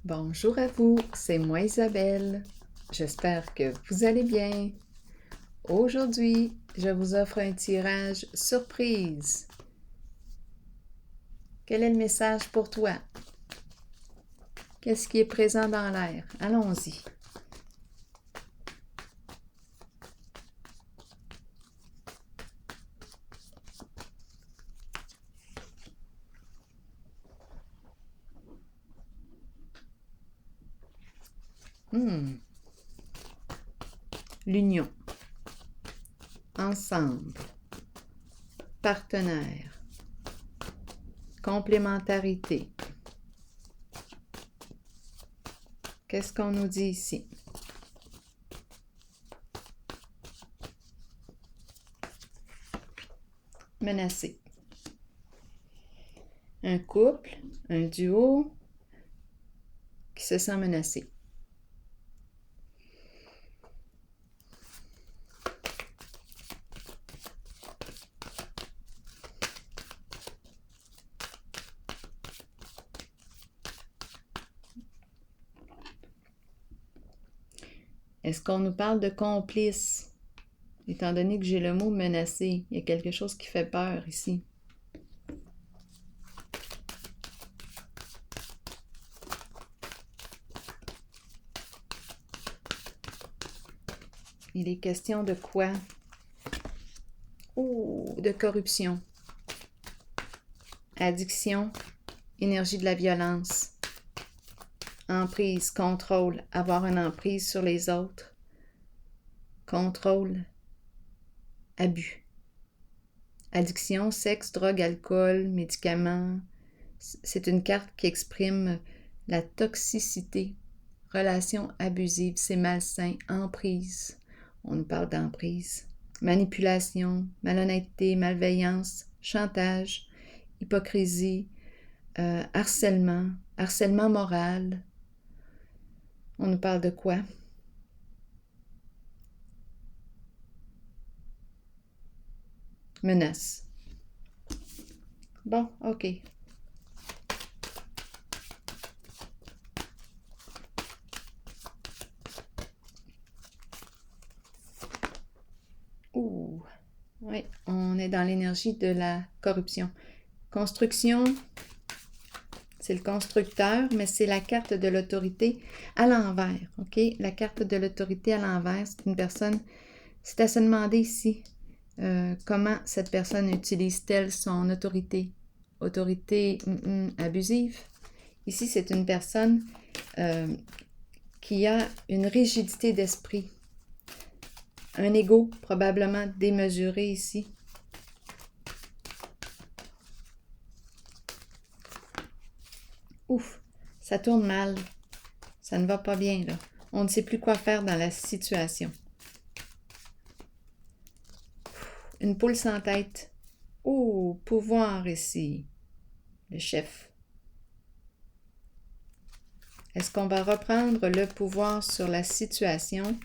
Bonjour à vous, c'est moi Isabelle. J'espère que vous allez bien. Aujourd'hui, je vous offre un tirage surprise. Quel est le message pour toi? Qu'est-ce qui est présent dans l'air? Allons-y. L'union. Ensemble. Partenaire. Complémentarité. Qu'est-ce qu'on nous dit ici? Menacé. Un couple, un duo qui se sent menacé. Est-ce qu'on nous parle de complice? Étant donné que j'ai le mot menacé, il y a quelque chose qui fait peur ici. Il est question de quoi? Oh, de corruption. Addiction, énergie de la violence. Emprise, contrôle, avoir une emprise sur les autres. Contrôle, abus. Addiction, sexe, drogue, alcool, médicaments. C'est une carte qui exprime la toxicité. Relation abusive, c'est malsain. Emprise, on nous parle d'emprise. Manipulation, malhonnêteté, malveillance, chantage, hypocrisie, harcèlement, harcèlement moral. On nous parle de quoi? Menace. Bon, OK. Ouh, oui, on est dans l'énergie de la corruption. Construction, c'est le constructeur, mais c'est la carte de l'autorité à l'envers, OK? La carte de l'autorité à l'envers, c'est une personne, c'est à se demander ici comment cette personne utilise-t-elle son autorité? Autorité abusive. Ici, c'est une personne qui a une rigidité d'esprit. Un ego probablement démesuré ici. Ouf, ça tourne mal. Ça ne va pas bien, là. On ne sait plus quoi faire dans la situation. Une poule sans tête. Oh, pouvoir ici. Le chef. Est-ce qu'on va reprendre le pouvoir sur la situation?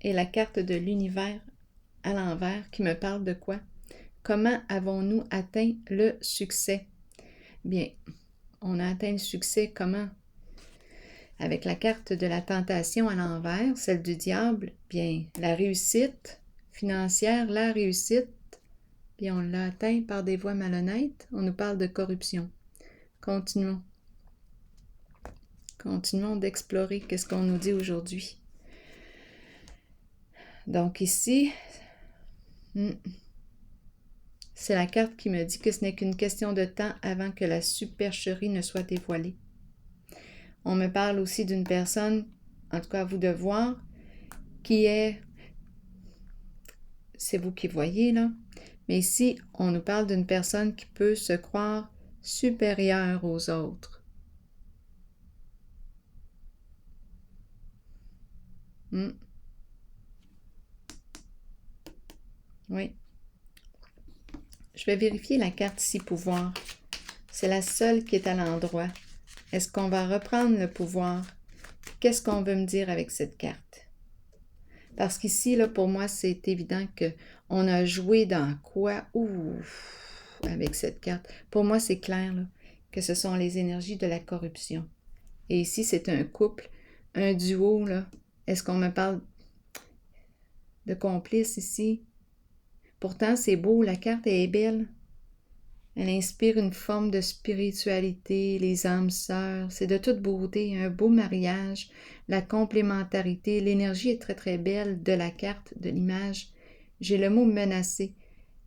Et la carte de l'univers à l'envers qui me parle de quoi? Comment avons-nous atteint le succès? Bien, on a atteint le succès comment? Avec la carte de la tentation à l'envers, celle du diable, bien, la réussite financière, la réussite, bien, on l'a atteint par des voies malhonnêtes. On nous parle de corruption. Continuons. Continuons d'explorer qu'est-ce qu'on nous dit aujourd'hui. Donc ici, c'est la carte qui me dit que ce n'est qu'une question de temps avant que la supercherie ne soit dévoilée. On me parle aussi d'une personne, en tout cas à vous de voir, qui est, c'est vous qui voyez là, mais ici, on nous parle d'une personne qui peut se croire supérieure aux autres. Oui. Je vais vérifier la carte ici, pouvoir. C'est la seule qui est à l'endroit. Est-ce qu'on va reprendre le pouvoir? Qu'est-ce qu'on veut me dire avec cette carte? Parce qu'ici, là, pour moi, c'est évident qu'on a joué dans quoi? Ouh! avec cette carte. Pour moi, c'est clair là, que ce sont les énergies de la corruption. Et ici, c'est un couple, un duo. Là. Est-ce qu'on me parle de complice ici? Pourtant, c'est beau, la carte est belle. Elle inspire une forme de spiritualité, les âmes sœurs. C'est de toute beauté, un beau mariage, la complémentarité. L'énergie est très, très belle de la carte, de l'image. J'ai le mot menacé.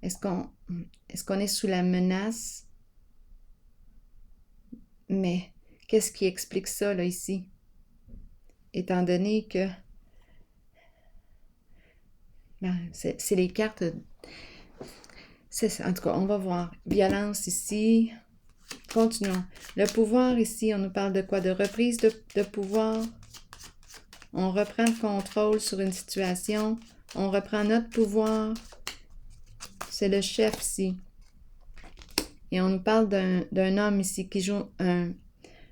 Est-ce qu'on est sous la menace? Mais qu'est-ce qui explique ça, là, ici? Étant donné que c'est les cartes... C'est ça. En tout cas, on va voir. Violence ici. Continuons. Le pouvoir ici, on nous parle de quoi? De reprise de pouvoir. On reprend le contrôle sur une situation. On reprend notre pouvoir. C'est le chef ici. Et on nous parle d'un homme ici qui joue un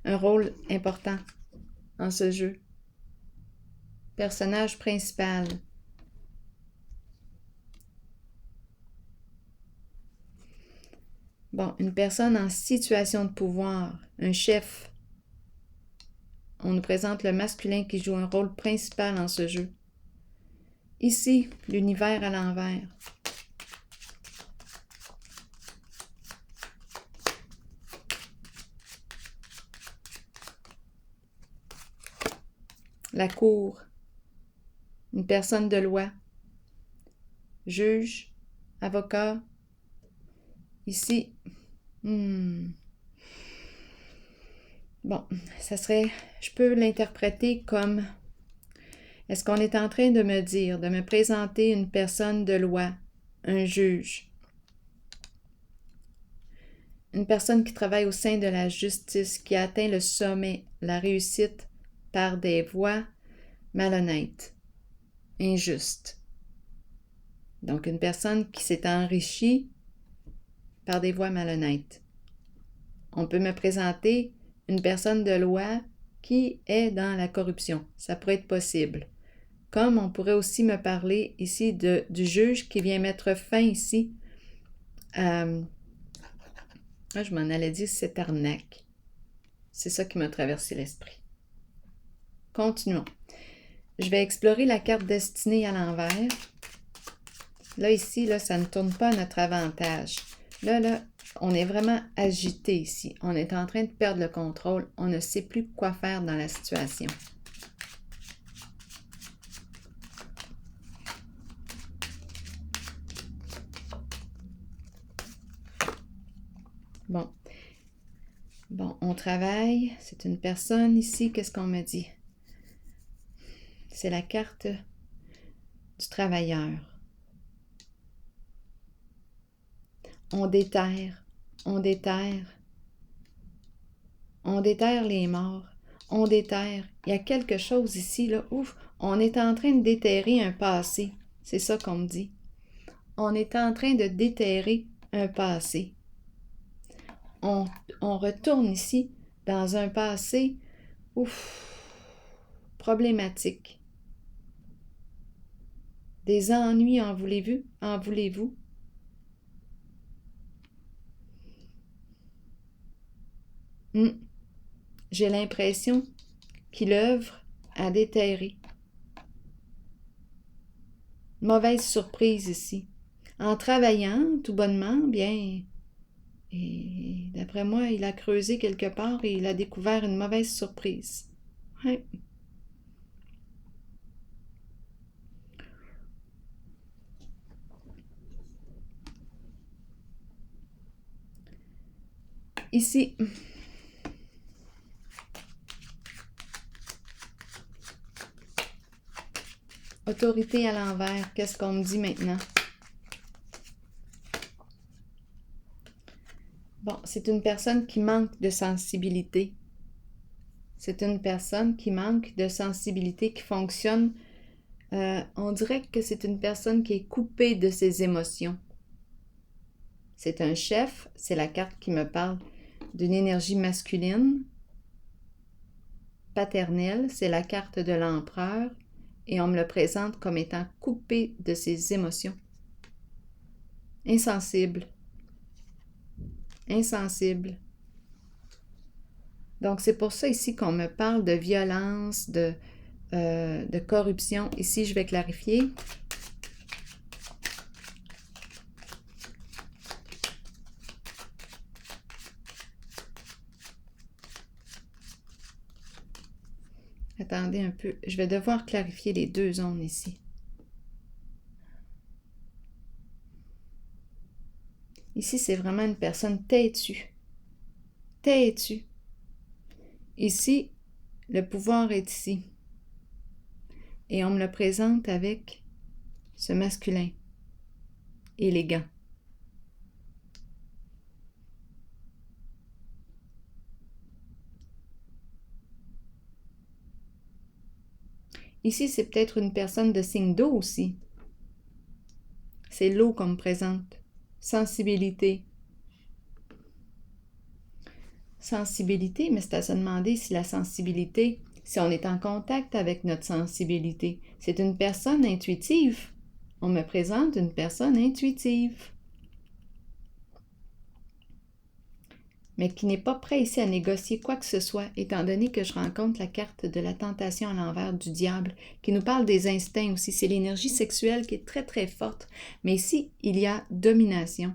rôle important dans ce jeu. Personnage principal. Bon, une personne en situation de pouvoir, un chef. On nous présente le masculin qui joue un rôle principal dans ce jeu. Ici, l'univers à l'envers. La cour. Une personne de loi. Juge, avocat. Ici, bon, ça serait, je peux l'interpréter comme, est-ce qu'on est en train de me dire, de me présenter une personne de loi, un juge, une personne qui travaille au sein de la justice, qui a atteint le sommet, la réussite par des voies malhonnêtes, injustes. Donc, une personne qui s'est enrichie par des voies malhonnêtes. On peut me présenter une personne de loi qui est dans la corruption. Ça pourrait être possible. Comme on pourrait aussi me parler ici du juge qui vient mettre fin ici à... je m'en allais dire cette arnaque. C'est ça qui m'a traversé l'esprit. Continuons. Je vais explorer la carte destinée à l'envers. Là, ici, là, ça ne tourne pas à notre avantage. Là, on est vraiment agité ici. On est en train de perdre le contrôle. On ne sait plus quoi faire dans la situation. Bon, on travaille. C'est une personne ici. Qu'est-ce qu'on me dit? C'est la carte du travailleur. On déterre les morts, on déterre. Il y a quelque chose ici, là, ouf, on est en train de déterrer un passé. C'est ça qu'on me dit. On est en train de déterrer un passé. On retourne ici dans un passé, problématique. Des ennuis, en voulez-vous? En voulez-vous? J'ai l'impression qu'il œuvre à déterrer. Mauvaise surprise ici. En travaillant tout bonnement, bien, et d'après moi, il a creusé quelque part et il a découvert une mauvaise surprise. Ouais. Ici, autorité à l'envers, qu'est-ce qu'on me dit maintenant? Bon, c'est une personne qui manque de sensibilité. C'est une personne qui manque de sensibilité, qui fonctionne. On dirait que c'est une personne qui est coupée de ses émotions. C'est un chef, c'est la carte qui me parle d'une énergie masculine. Paternelle, c'est la carte de l'empereur et on me le présente comme étant coupé de ses émotions. Insensible. insensible. Donc, c'est pour ça ici qu'on me parle de violence, de corruption. Ici, je vais clarifier. Attendez un peu, je vais devoir clarifier les deux zones ici. Ici, c'est vraiment une personne têtue. Têtue. Ici, le pouvoir est ici. Et on me le présente avec ce masculin élégant. Ici, c'est peut-être une personne de signe d'eau aussi. C'est l'eau qu'on me présente. Sensibilité. Sensibilité, mais c'est à se demander si la sensibilité, si on est en contact avec notre sensibilité. C'est une personne intuitive. On me présente une personne intuitive. Mais qui n'est pas prêt ici à négocier quoi que ce soit, étant donné que je rencontre la carte de la tentation à l'envers du diable, qui nous parle des instincts aussi. C'est l'énergie sexuelle qui est très très forte. Mais ici, il y a domination.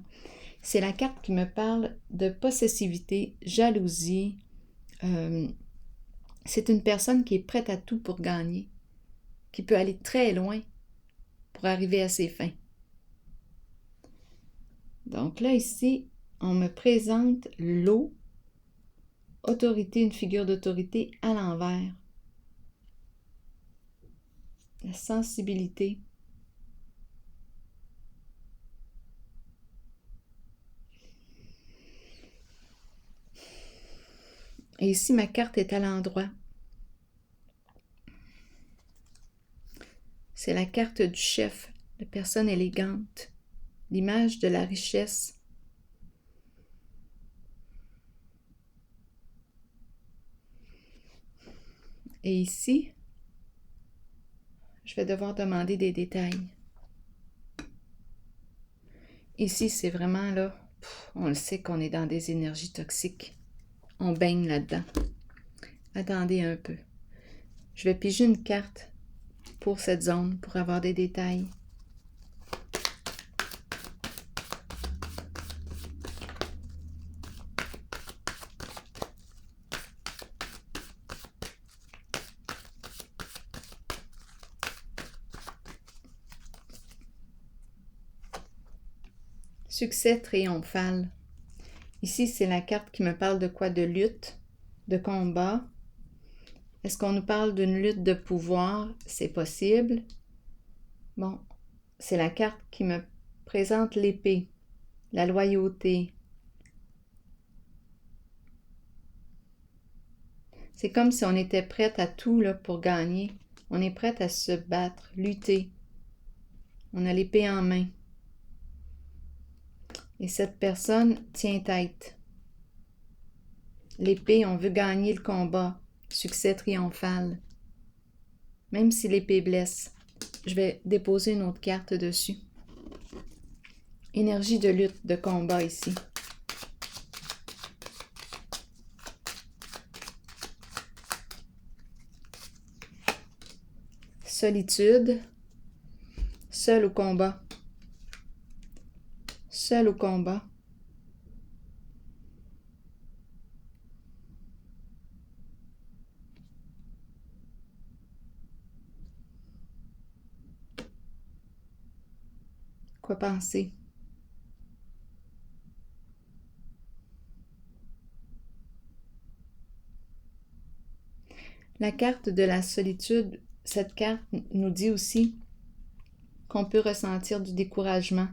C'est la carte qui me parle de possessivité, jalousie. C'est une personne qui est prête à tout pour gagner, qui peut aller très loin pour arriver à ses fins. Donc là, ici, on me présente l'eau, autorité, une figure d'autorité à l'envers. La sensibilité. Et ici, ma carte est à l'endroit. C'est la carte du chef, la personne élégante, l'image de la richesse. Et ici, je vais devoir demander des détails. Ici, c'est vraiment là, on le sait qu'on est dans des énergies toxiques. On baigne là-dedans. Attendez un peu. Je vais piger une carte pour cette zone, pour avoir des détails. Succès triomphal. Ici, c'est la carte qui me parle de quoi? De lutte, de combat. Est-ce qu'on nous parle d'une lutte de pouvoir? C'est possible. Bon, c'est la carte qui me présente l'épée, la loyauté. C'est comme si on était prête à tout là, pour gagner. On est prête à se battre, lutter. On a l'épée en main. Et cette personne tient tête. L'épée, on veut gagner le combat. Succès triomphal. Même si l'épée blesse. Je vais déposer une autre carte dessus. Énergie de lutte, de combat ici. Solitude. Seul au combat. Seul au combat. Quoi penser? La carte de la solitude, cette carte nous dit aussi qu'on peut ressentir du découragement.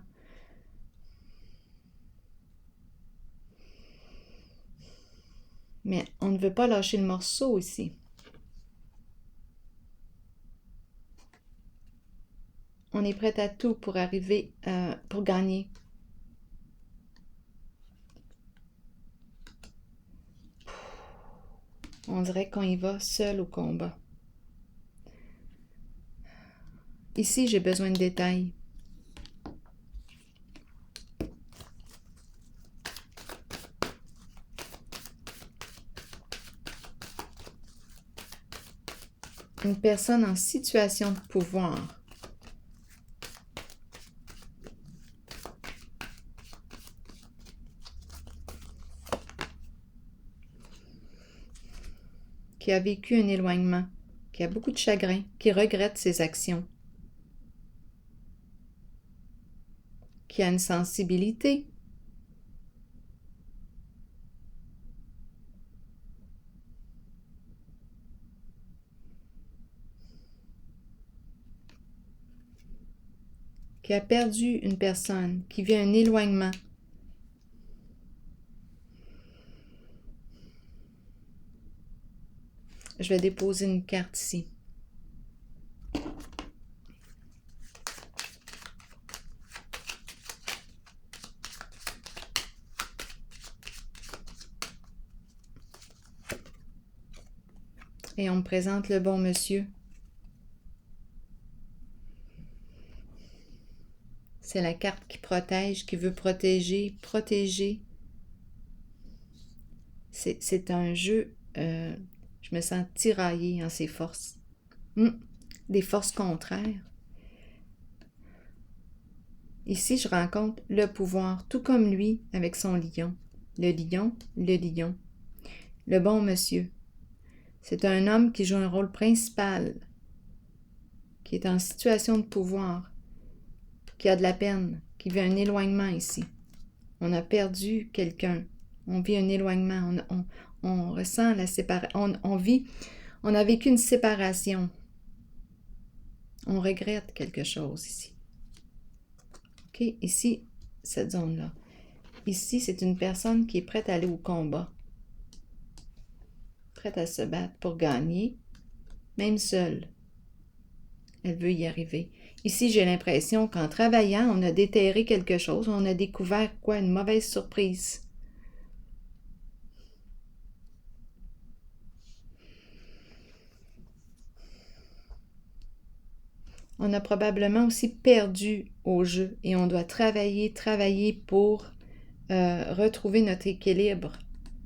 Mais on ne veut pas lâcher le morceau ici. On est prêt à tout pour arriver, pour gagner. On dirait qu'on y va seul au combat. Ici, j'ai besoin de détails. une personne en situation de pouvoir. Qui a vécu un éloignement, qui a beaucoup de chagrin, qui regrette ses actions, qui a une sensibilité, qui a perdu une personne, qui vit un éloignement. Je vais déposer une carte ici. Et on me présente le bon monsieur. C'est la carte qui protège, qui veut protéger, protéger. C'est un jeu, je me sens tiraillée en ses forces. Des forces contraires. Ici, je rencontre le pouvoir, tout comme lui, avec son lion. Le lion, le lion. Le bon monsieur. C'est un homme qui joue un rôle principal, qui est en situation de pouvoir, qui a de la peine, qui vit un éloignement ici. On a perdu quelqu'un. On vit un éloignement. On ressent la séparation. On a vécu une séparation. On regrette quelque chose ici. OK? Ici, cette zone-là. Ici, c'est une personne qui est prête à aller au combat. Prête à se battre pour gagner, même seule. Elle veut y arriver. Ici, j'ai l'impression qu'en travaillant, on a déterré quelque chose. On a découvert quoi? Une mauvaise surprise. On a probablement aussi perdu au jeu et on doit travailler pour retrouver notre équilibre.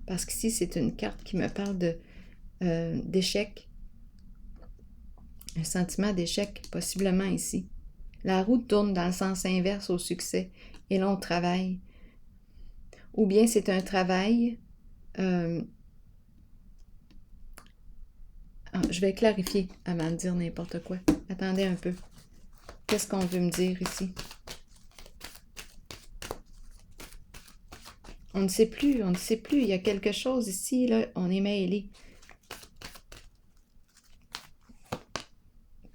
Parce qu'ici, c'est une carte qui me parle d'échec. Un sentiment d'échec, possiblement ici. La roue tourne dans le sens inverse au succès et là, on travaille. Ou bien c'est un travail... je vais clarifier avant de dire n'importe quoi. Attendez un peu. Qu'est-ce qu'on veut me dire ici? On ne sait plus, on ne sait plus. Il y a quelque chose ici, là, on est mêlé.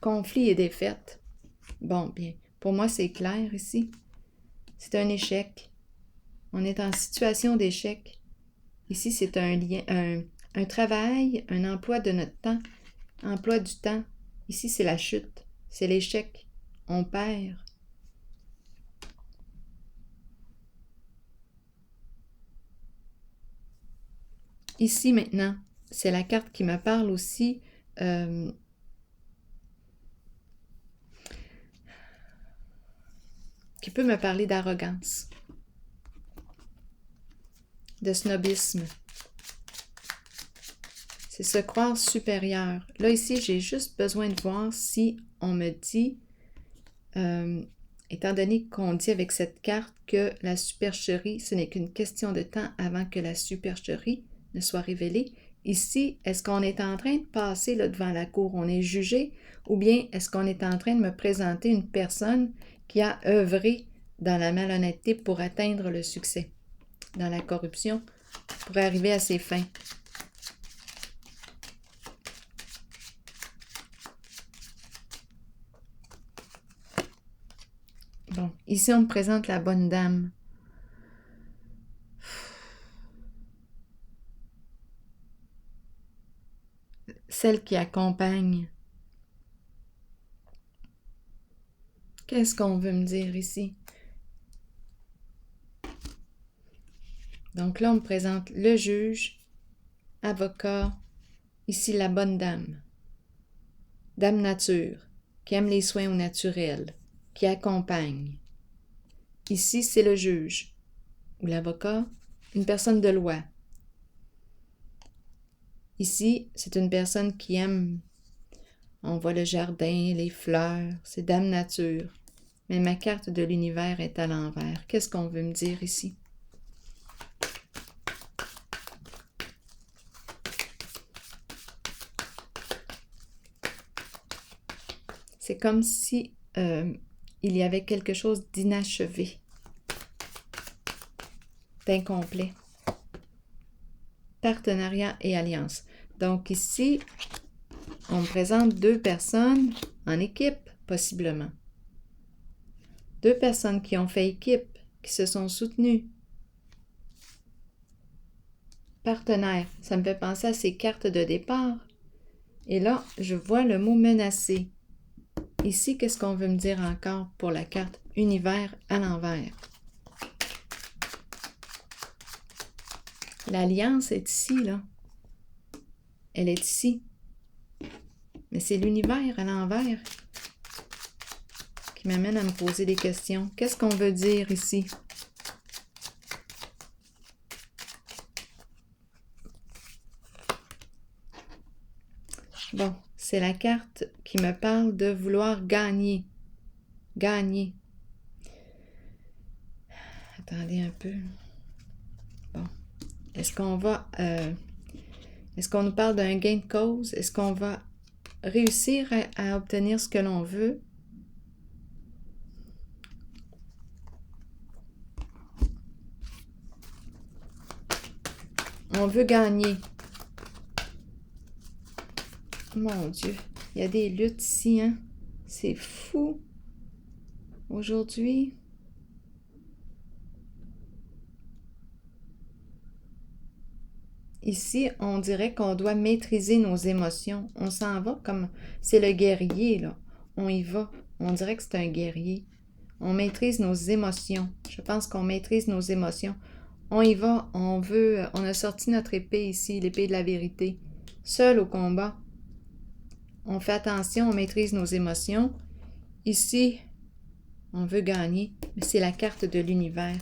Conflit et défaite. Bon, bien. Pour moi, c'est clair ici. C'est un échec. On est en situation d'échec. Ici, c'est un lien, un travail, un emploi de notre temps. Emploi du temps. Ici, c'est la chute. C'est l'échec. On perd. Ici, maintenant, c'est la carte qui me parle aussi qui peut me parler d'arrogance, de snobisme. C'est se croire supérieur. Là, ici, j'ai juste besoin de voir si on me dit, étant donné qu'on dit avec cette carte que la supercherie, ce n'est qu'une question de temps avant que la supercherie ne soit révélée. Ici, est-ce qu'on est en train de passer là, devant la cour, on est jugé, ou bien est-ce qu'on est en train de me présenter une personne qui a œuvré dans la malhonnêteté pour atteindre le succès, dans la corruption, pour arriver à ses fins? Bon, ici on me présente la bonne dame. Celle qui accompagne. Qu'est-ce qu'on veut me dire ici? Donc là, on me présente le juge, avocat, ici la bonne dame. Dame nature, qui aime les soins au naturel, qui accompagne. Ici, c'est le juge ou l'avocat, une personne de loi. Ici, c'est une personne qui aime On voit le jardin, les fleurs, c'est Dame Nature. Mais ma carte de l'univers est à l'envers. Qu'est-ce qu'on veut me dire ici? C'est comme si il y avait quelque chose d'inachevé, d'incomplet. Partenariat et alliance. Donc ici, on me présente deux personnes en équipe, possiblement. Deux personnes qui ont fait équipe, qui se sont soutenues. Partenaire, ça me fait penser à ces cartes de départ. Et là, je vois le mot menacé. Ici, qu'est-ce qu'on veut me dire encore pour la carte univers à l'envers? L'alliance est ici, là. Elle est ici. Mais c'est l'univers à l'envers qui m'amène à me poser des questions. Qu'est-ce qu'on veut dire ici? Bon, c'est la carte qui me parle de vouloir gagner. Gagner. Attendez un peu. Bon. Est-ce qu'on nous parle d'un gain de cause? Est-ce qu'on va réussir à obtenir ce que l'on veut? On veut gagner. Mon Dieu, il y a des luttes ici, hein? C'est fou. Aujourd'hui. Ici, on dirait qu'on doit maîtriser nos émotions. On s'en va comme... C'est le guerrier, là. On y va. On dirait que c'est un guerrier. On maîtrise nos émotions. Je pense qu'on maîtrise nos émotions. On y va. On veut... On a sorti notre épée ici, l'épée de la vérité. Seul au combat. On fait attention, on maîtrise nos émotions. Ici, on veut gagner. Mais c'est la carte de l'univers.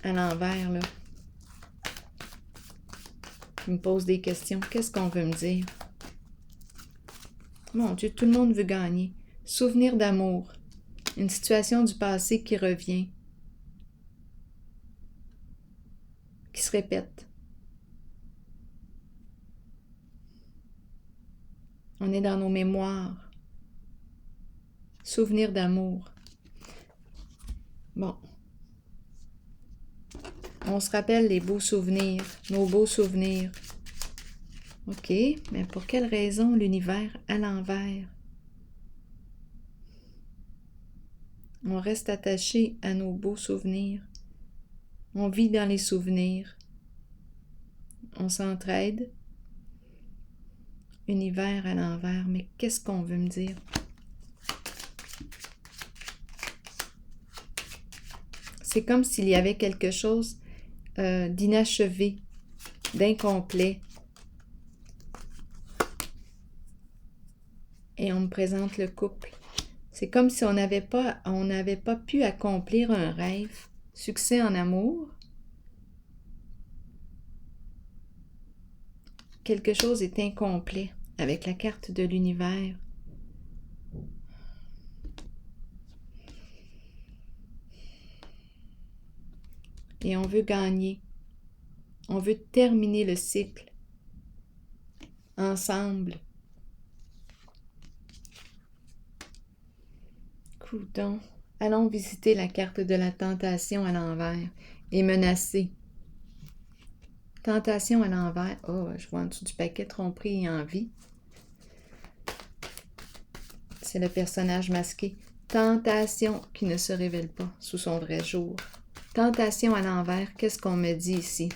À l'envers, là. Il me pose des questions. Qu'est-ce qu'on veut me dire? Mon Dieu, tout le monde veut gagner. Souvenir d'amour. Une situation du passé qui revient. Qui se répète. On est dans nos mémoires. Souvenir d'amour. Bon. On se rappelle les beaux souvenirs, nos beaux souvenirs. OK, mais pour quelle raison l'univers à l'envers? On reste attaché à nos beaux souvenirs. On vit dans les souvenirs. On s'entraide. Univers à l'envers, mais qu'est-ce qu'on veut me dire? C'est comme s'il y avait quelque chose d'inachevé, d'incomplet. Et on me présente le couple. C'est comme si on n'avait pas pu accomplir un rêve. Succès en amour. Quelque chose est incomplet avec la carte de l'univers. Et on veut gagner. On veut terminer le cycle. Ensemble. Coudon. Allons visiter la carte de la tentation à l'envers. Et menacer. Tentation à l'envers. Oh, je vois en dessous du paquet tromperie et envie. C'est le personnage masqué. Tentation qui ne se révèle pas sous son vrai jour. Tentation à l'envers, qu'est-ce qu'on me dit ici?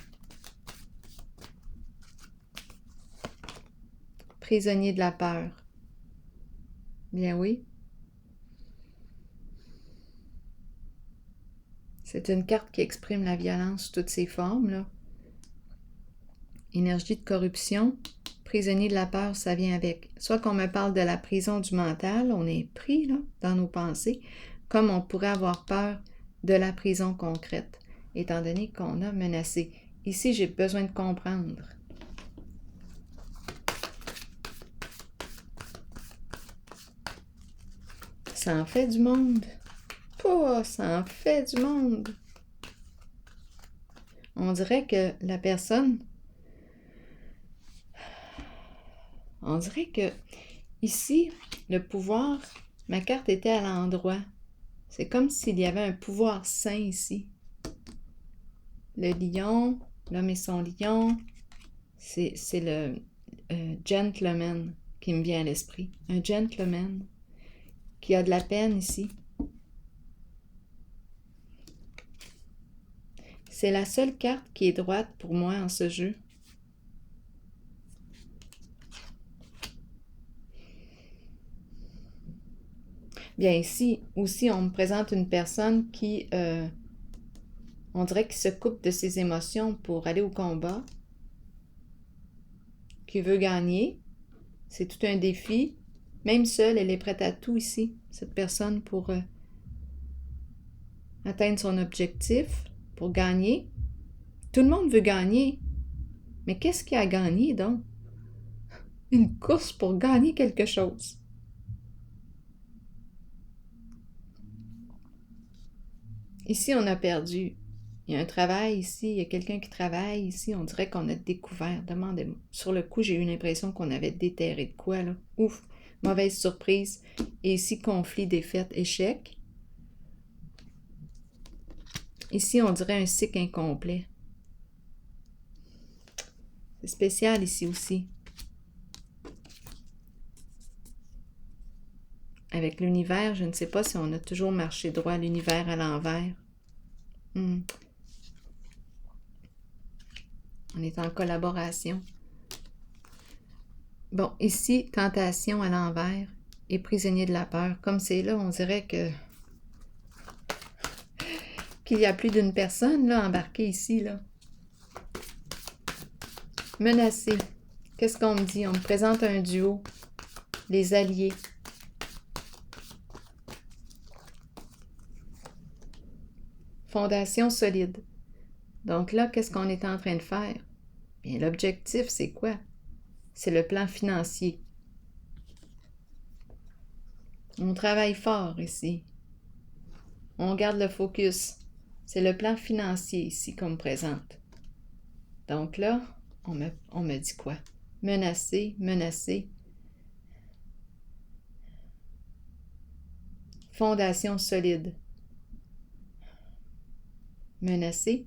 Prisonnier de la peur. Bien oui. C'est une carte qui exprime la violence sous toutes ses formes, là. Énergie de corruption. Prisonnier de la peur, ça vient avec. Soit qu'on me parle de la prison du mental, on est pris, là, dans nos pensées, comme on pourrait avoir peur de la prison concrète, étant donné qu'on a menacé. Ici, j'ai besoin de comprendre. Ça en fait du monde. Oh, ça en fait du monde. On dirait que la personne... On dirait que ici, le pouvoir, ma carte était à l'endroit. C'est comme s'il y avait un pouvoir sain ici. Le lion, l'homme et son lion, c'est le gentleman qui me vient à l'esprit. Un gentleman qui a de la peine ici. C'est la seule carte qui est droite pour moi en ce jeu. Bien, ici aussi, on me présente une personne qui, on dirait qu'il se coupe de ses émotions pour aller au combat, qui veut gagner. C'est tout un défi. Même seule, elle est prête à tout ici, cette personne, pour atteindre son objectif, pour gagner. Tout le monde veut gagner. Mais qu'est-ce qu'il y a à gagner, donc? Une course pour gagner quelque chose. Ici, on a perdu. Il y a un travail ici, il y a quelqu'un qui travaille ici. On dirait qu'on a découvert. Demandez-moi. Sur le coup, j'ai eu l'impression qu'on avait déterré de quoi, là. Ouf! Mauvaise surprise. Et ici, conflit, défaite, échec. Ici, on dirait un cycle incomplet. C'est spécial ici aussi. Avec l'univers, je ne sais pas si on a toujours marché droit, l'univers à l'envers. On est en collaboration. Bon, ici, tentation à l'envers et prisonnier de la peur. Comme c'est là, on dirait qu'il y a plus d'une personne là embarquée ici, là. Menacé. Qu'est-ce qu'on me dit? On me présente un duo. Les alliés. Fondation solide. Donc là, qu'est-ce qu'on est en train de faire? Bien, l'objectif, c'est quoi? C'est le plan financier. On travaille fort ici. On garde le focus. C'est le plan financier ici qu'on me présente. Donc là, on me dit quoi? Menacé, menacé. Fondation solide. Menacé.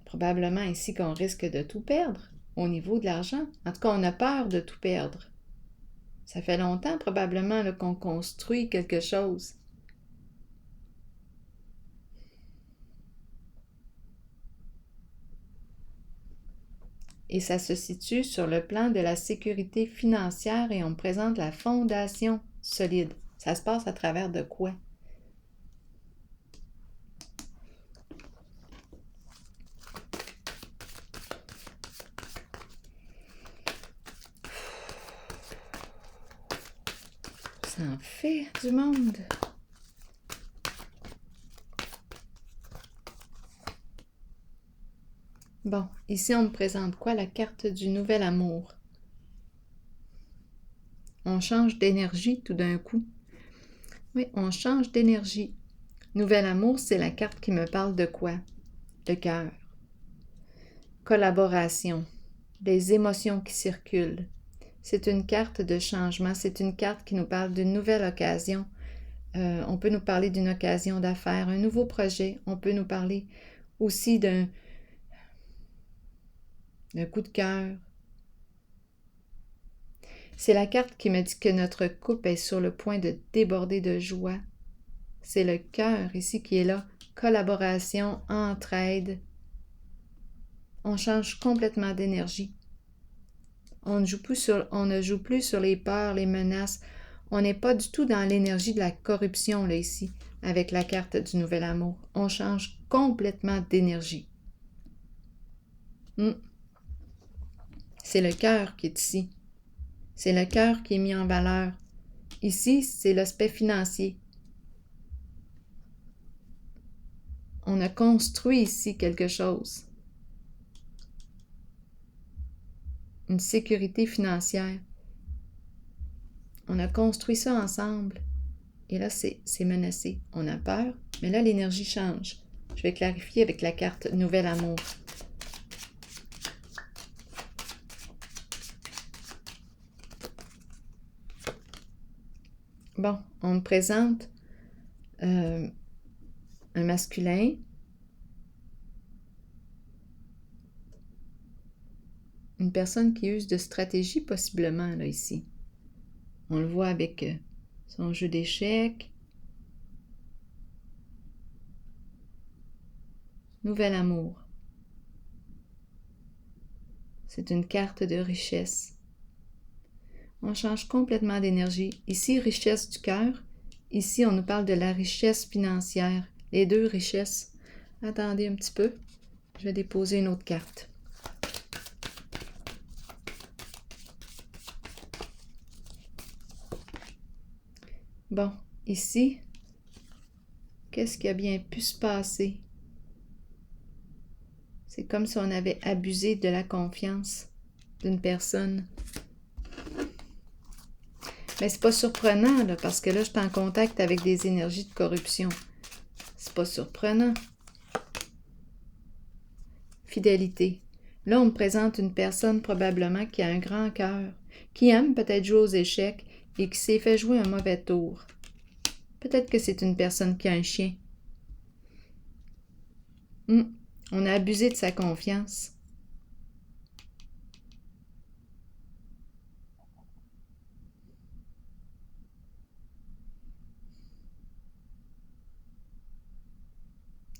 Probablement ici qu'on risque de tout perdre au niveau de l'argent. En tout cas, on a peur de tout perdre. Ça fait longtemps probablement là, qu'on construit quelque chose. Et ça se situe sur le plan de la sécurité financière et on me présente la fondation solide. Ça se passe à travers de quoi? Ça en fait du monde. Bon, ici on me présente quoi? La carte du nouvel amour. On change d'énergie tout d'un coup. Oui, on change d'énergie. Nouvel amour, c'est la carte qui me parle de quoi? Le cœur. Collaboration. Les émotions qui circulent. C'est une carte de changement. C'est une carte qui nous parle d'une nouvelle occasion. On peut nous parler d'une occasion d'affaires, un nouveau projet. On peut nous parler aussi d'un coup de cœur. C'est la carte qui me dit que notre couple est sur le point de déborder de joie. C'est le cœur ici qui est là. Collaboration, entraide. On change complètement d'énergie. On ne joue plus sur les peurs, les menaces. On n'est pas du tout dans l'énergie de la corruption là ici, avec la carte du nouvel amour. On change complètement d'énergie. C'est le cœur qui est ici. C'est le cœur qui est mis en valeur. Ici, c'est l'aspect financier. On a construit ici quelque chose. Une sécurité financière. On a construit ça ensemble. Et là, c'est menacé. On a peur, mais là, l'énergie change. Je vais clarifier avec la carte Nouvel Amour. Bon, on me présente un masculin. Une personne qui use de stratégie, possiblement, là, ici. On le voit avec son jeu d'échecs. Nouvel Amour. C'est une carte de richesse. On change complètement d'énergie. Ici, richesse du cœur. Ici, on nous parle de la richesse financière. Les deux richesses. Attendez un petit peu. Je vais déposer une autre carte. Bon, ici, qu'est-ce qui a bien pu se passer? C'est comme si on avait abusé de la confiance d'une personne. Mais c'est pas surprenant, là, parce que là, je suis en contact avec des énergies de corruption. C'est pas surprenant. Fidélité. Là, on me présente une personne probablement qui a un grand cœur, qui aime peut-être jouer aux échecs et qui s'est fait jouer un mauvais tour. Peut-être que c'est une personne qui a un chien. On a abusé de sa confiance.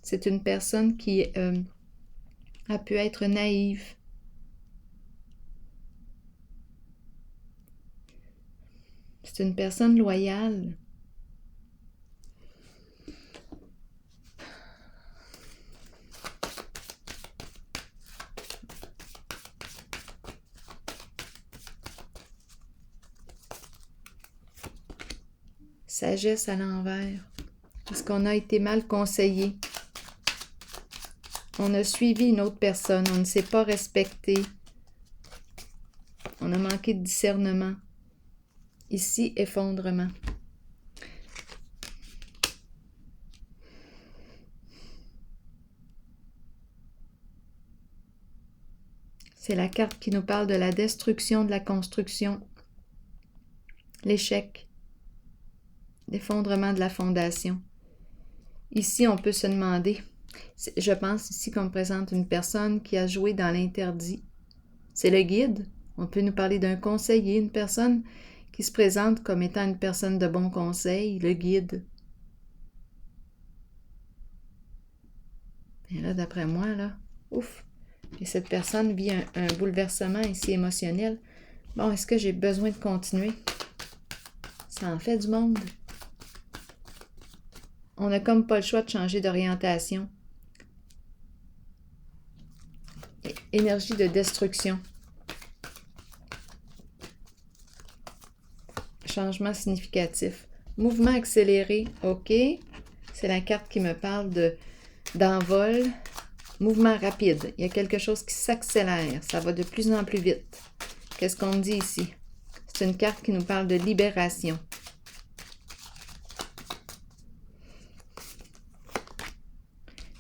C'est une personne qui a pu être naïve. C'est une personne loyale. Sagesse à l'envers. Parce qu'on a été mal conseillé. On a suivi une autre personne. On ne s'est pas respecté. On a manqué de discernement. Ici, effondrement. C'est la carte qui nous parle de la destruction de la construction, l'échec, l'effondrement de la fondation. Ici, on peut se demander, je pense ici qu'on me présente une personne qui a joué dans l'interdit. C'est le guide. On peut nous parler d'un conseiller, une personne qui se présente comme étant une personne de bon conseil, le guide. Et là, d'après moi, là, ouf! Et cette personne vit un bouleversement ici émotionnel. Bon, est-ce que j'ai besoin de continuer? Ça en fait du monde. On n'a comme pas le choix de changer d'orientation. Énergie de destruction. Changement significatif. Mouvement accéléré, ok. C'est la carte qui me parle d'envol. Mouvement rapide. Il y a quelque chose qui s'accélère. Ça va de plus en plus vite. Qu'est-ce qu'on dit ici? C'est une carte qui nous parle de libération.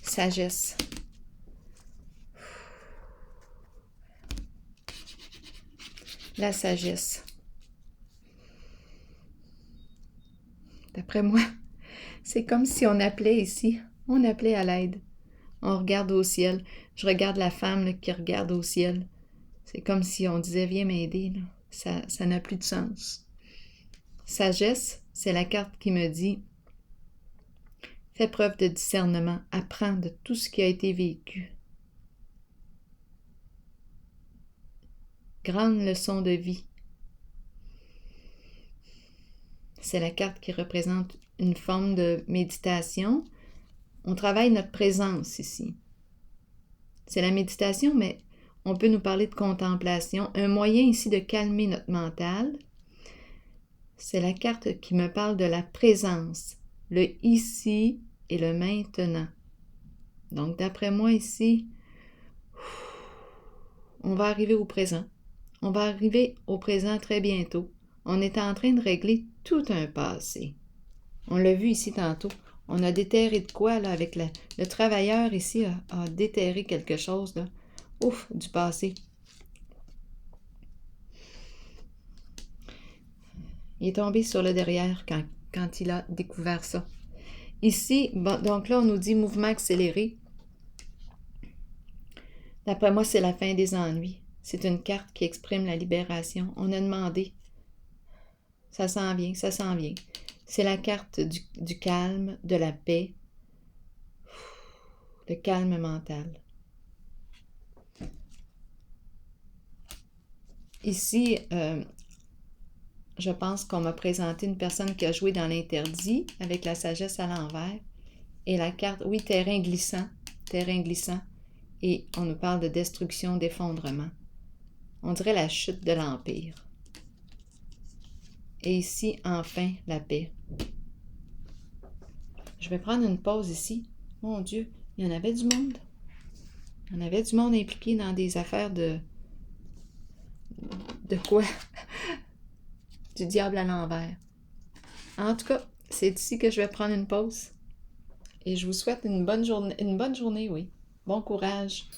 Sagesse. La sagesse. D'après moi, c'est comme si on appelait ici. On appelait à l'aide. On regarde au ciel. Je regarde la femme là, qui regarde au ciel. C'est comme si on disait « Viens m'aider ». Ça n'a plus de sens. Sagesse, c'est la carte qui me dit « Fais preuve de discernement. Apprends de tout ce qui a été vécu. » Grande leçon de vie. C'est la carte qui représente une forme de méditation. On travaille notre présence ici. C'est la méditation, mais on peut nous parler de contemplation. Un moyen ici de calmer notre mental. C'est la carte qui me parle de la présence, le ici et le maintenant. Donc, d'après moi ici, on va arriver au présent. On va arriver au présent très bientôt. On est en train de régler tout un passé. On l'a vu ici tantôt. On a déterré de quoi, là, avec le travailleur ici a déterré quelque chose, là. Ouf, du passé. Il est tombé sur le derrière quand il a découvert ça. Ici, bon, donc là, on nous dit mouvement accéléré. D'après moi, c'est la fin des ennuis. C'est une carte qui exprime la libération. On a demandé. Ça s'en vient, ça s'en vient. C'est la carte du calme, de la paix, le calme mental. Ici, je pense qu'on m'a présenté une personne qui a joué dans l'interdit avec la sagesse à l'envers. Et la carte, oui, terrain glissant. Et on nous parle de destruction, d'effondrement. On dirait la chute de l'Empire. Et ici, enfin, la paix. Je vais prendre une pause ici. Mon Dieu, il y en avait du monde. Il y en avait du monde impliqué dans des affaires de quoi? Du diable à l'envers. En tout cas, c'est ici que je vais prendre une pause. Et je vous souhaite une bonne journée, oui. Bon courage.